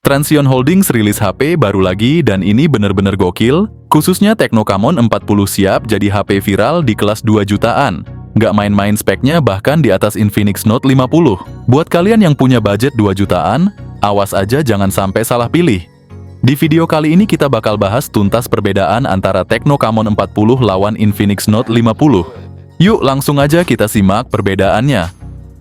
Transsion Holdings rilis HP baru lagi dan ini bener-bener gokil, khususnya Tecno Camon 40 siap jadi HP viral di kelas 2 jutaan. Nggak main-main speknya bahkan di atas Infinix Note 50. Buat kalian yang punya budget 2 jutaan, awas aja jangan sampai salah pilih. Di video kali ini kita bakal bahas tuntas perbedaan antara Tecno Camon 40 lawan Infinix Note 50. Yuk langsung aja kita simak perbedaannya.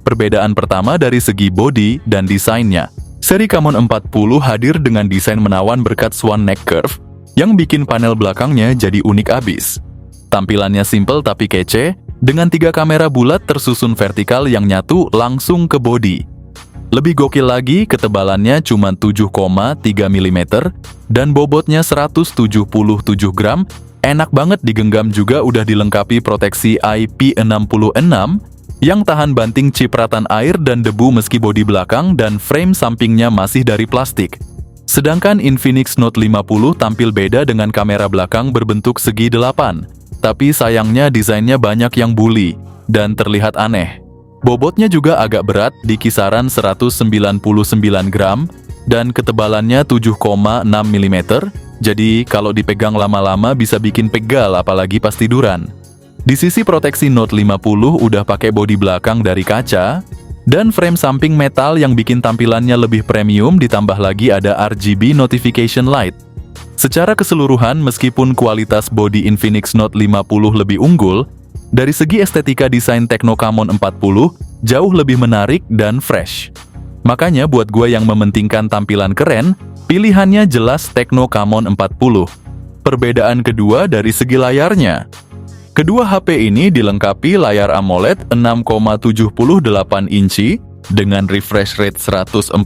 Perbedaan pertama dari segi bodi dan desainnya. Seri Camon 40 hadir dengan desain menawan berkat swan neck curve yang bikin panel belakangnya jadi unik abis. Tampilannya simple tapi kece, dengan 3 kamera bulat tersusun vertikal yang nyatu langsung ke bodi. Lebih gokil lagi, ketebalannya cuma 7,3 mm dan bobotnya 177 gram. Enak banget digenggam, juga udah dilengkapi proteksi IP66 yang tahan banting cipratan air dan debu meski bodi belakang dan frame sampingnya masih dari plastik. Sedangkan Infinix Note 50 tampil beda dengan kamera belakang berbentuk segi 8. Tapi sayangnya desainnya banyak yang bully dan terlihat aneh. Bobotnya juga agak berat di kisaran 199 gram dan ketebalannya 7,6 mm. Jadi kalau dipegang lama-lama bisa bikin pegal apalagi pas tiduran. Di sisi proteksi Note 50 udah pakai bodi belakang dari kaca dan frame samping metal yang bikin tampilannya lebih premium, ditambah lagi ada RGB notification light. Secara keseluruhan meskipun kualitas bodi Infinix Note 50 lebih unggul, dari segi estetika desain Tecno Camon 40 jauh lebih menarik dan fresh. Makanya buat gue yang mementingkan tampilan keren, pilihannya jelas Tecno Camon 40. Perbedaan kedua dari segi layarnya. Kedua HP ini dilengkapi layar AMOLED 6,78 inci dengan refresh rate 144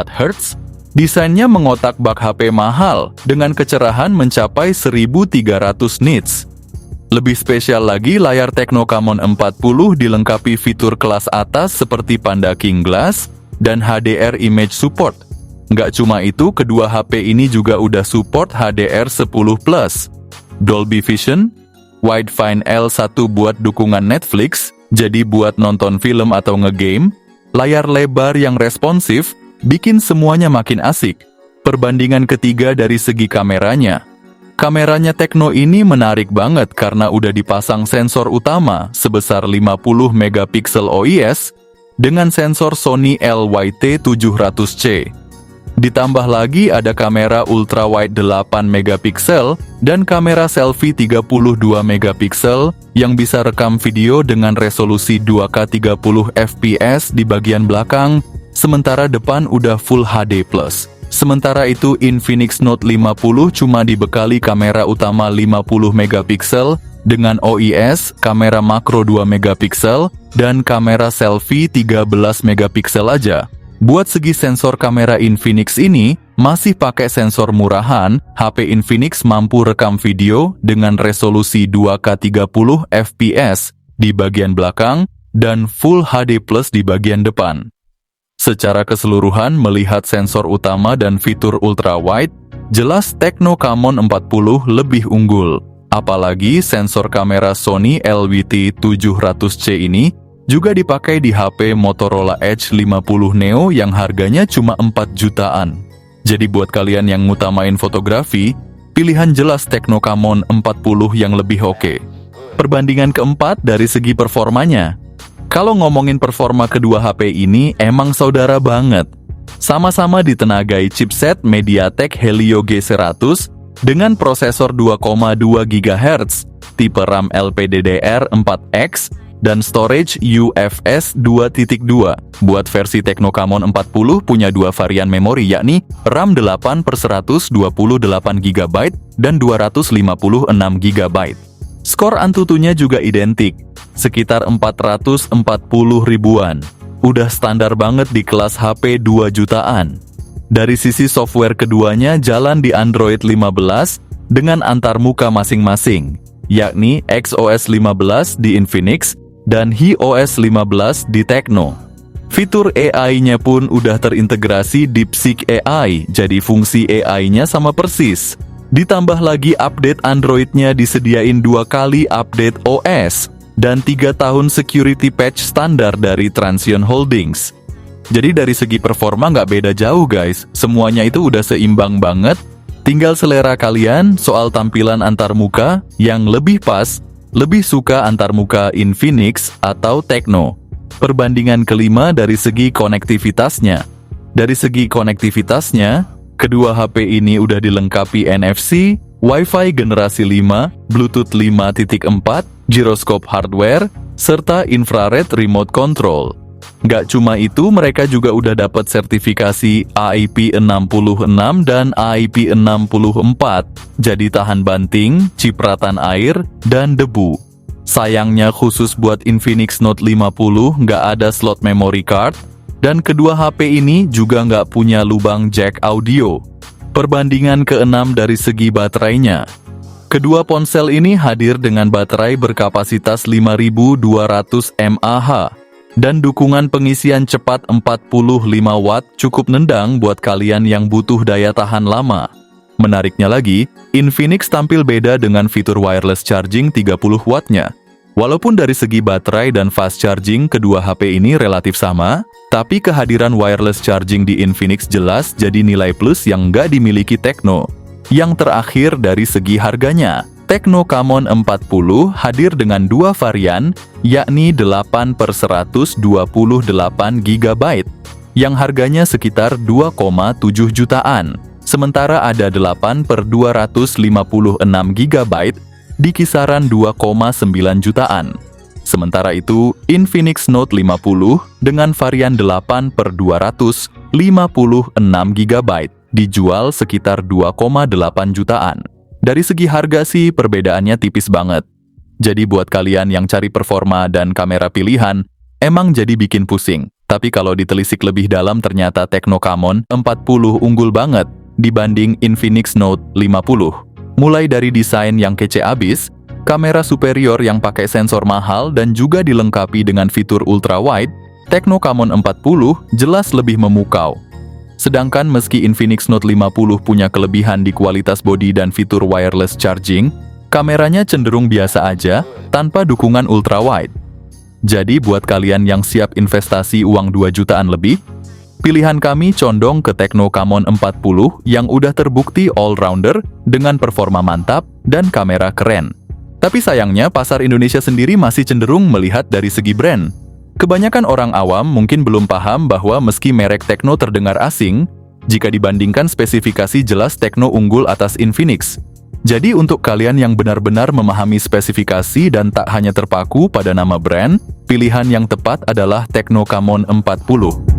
Hz. Desainnya mengotak bak HP mahal dengan kecerahan mencapai 1300 nits. Lebih spesial lagi, layar Tecno Camon 40 dilengkapi fitur kelas atas seperti Panda King Glass dan HDR image support. Nggak cuma itu, kedua HP ini juga udah support HDR10+, Dolby Vision, Widefine L1 buat dukungan Netflix, jadi buat nonton film atau ngegame, layar lebar yang responsif, bikin semuanya makin asik. Perbandingan ketiga dari segi kameranya. Kameranya Tecno ini menarik banget karena udah dipasang sensor utama sebesar 50 megapiksel OIS dengan sensor Sony LYT700C. Ditambah lagi ada kamera ultrawide 8 megapiksel dan kamera selfie 32 megapiksel yang bisa rekam video dengan resolusi 2K 30 fps di bagian belakang, sementara depan udah Full HD+. Sementara itu Infinix Note 50 cuma dibekali kamera utama 50 megapiksel dengan OIS, kamera makro 2 megapiksel, dan kamera selfie 13 megapiksel aja. Buat segi sensor kamera Infinix ini masih pakai sensor murahan, HP Infinix mampu rekam video dengan resolusi 2K 30 fps di bagian belakang dan Full HD+ di bagian depan. Secara keseluruhan melihat sensor utama dan fitur ultrawide, jelas Tecno Camon 40 lebih unggul. Apalagi sensor kamera Sony LYT700C ini juga dipakai di HP Motorola Edge 50 Neo yang harganya cuma 4 jutaan. Jadi buat kalian yang ngutamain fotografi, pilihan jelas Tecno Camon 40 yang lebih oke. Perbandingan keempat dari segi performanya. Kalau ngomongin performa kedua HP ini emang saudara banget. Sama-sama ditenagai chipset MediaTek Helio G100 dengan prosesor 2,2 GHz, tipe RAM LPDDR4X, dan storage UFS 2.2. Buat versi Tecno Camon 40 punya dua varian memori, yakni RAM 8/128 GB dan 256 GB. Skor Antutunya juga identik, sekitar 440 ribuan. Udah standar banget di kelas HP 2 jutaan. Dari sisi software keduanya jalan di Android 15 dengan antarmuka masing-masing, yakni XOS 15 di Infinix dan HiOS 15 di Tecno. Fitur AI-nya pun udah terintegrasi DeepSeek AI, jadi fungsi AI-nya sama persis. Ditambah lagi update Android-nya disediain 2 kali update OS dan 3 tahun security patch standar dari Transsion Holdings. Jadi dari segi performa nggak beda jauh guys, semuanya itu udah seimbang banget. Tinggal selera kalian soal tampilan antarmuka yang lebih pas, lebih suka antarmuka Infinix atau Tecno. Perbandingan kelima dari segi konektivitasnya. Dari segi konektivitasnya, kedua HP ini udah dilengkapi NFC, Wi-Fi generasi 5, Bluetooth 5.4, gyroscope hardware, serta infrared remote control. Nggak cuma itu, mereka juga udah dapat sertifikasi IP66 dan IP64, jadi tahan banting, cipratan air, dan debu. Sayangnya khusus buat Infinix Note 50 nggak ada slot memory card, dan kedua HP ini juga nggak punya lubang jack audio. Perbandingan keenam dari segi baterainya. Kedua ponsel ini hadir dengan baterai berkapasitas 5200 mAh. Dan dukungan pengisian cepat 45 Watt cukup nendang buat kalian yang butuh daya tahan lama. Menariknya lagi, Infinix tampil beda dengan fitur wireless charging 30 Watt-nya. Walaupun dari segi baterai dan fast charging kedua HP ini relatif sama, tapi kehadiran wireless charging di Infinix jelas jadi nilai plus yang nggak dimiliki Tecno. Yang terakhir dari segi harganya. Tecno Camon 40 hadir dengan dua varian, yakni 8/128 GB, yang harganya sekitar 2,7 jutaan. Sementara ada 8/256 GB di kisaran 2,9 jutaan. Sementara itu, Infinix Note 50 dengan varian 8/256 GB dijual sekitar 2,8 jutaan. Dari segi harga sih perbedaannya tipis banget. Jadi buat kalian yang cari performa dan kamera pilihan, emang jadi bikin pusing. Tapi kalau ditelisik lebih dalam ternyata Tecno Camon 40 unggul banget dibanding Infinix Note 50. Mulai dari desain yang kece abis, kamera superior yang pakai sensor mahal dan juga dilengkapi dengan fitur ultra wide, Tecno Camon 40 jelas lebih memukau. Sedangkan meski Infinix Note 50 punya kelebihan di kualitas bodi dan fitur wireless charging, kameranya cenderung biasa aja, tanpa dukungan ultrawide. Jadi buat kalian yang siap investasi uang 2 jutaan lebih, pilihan kami condong ke Tecno Camon 40 yang udah terbukti all-rounder dengan performa mantap dan kamera keren. Tapi sayangnya pasar Indonesia sendiri masih cenderung melihat dari segi brand. Kebanyakan orang awam mungkin belum paham bahwa meski merek Tecno terdengar asing, jika dibandingkan spesifikasi jelas Tecno unggul atas Infinix. Jadi untuk kalian yang benar-benar memahami spesifikasi dan tak hanya terpaku pada nama brand, pilihan yang tepat adalah Tecno Camon 40.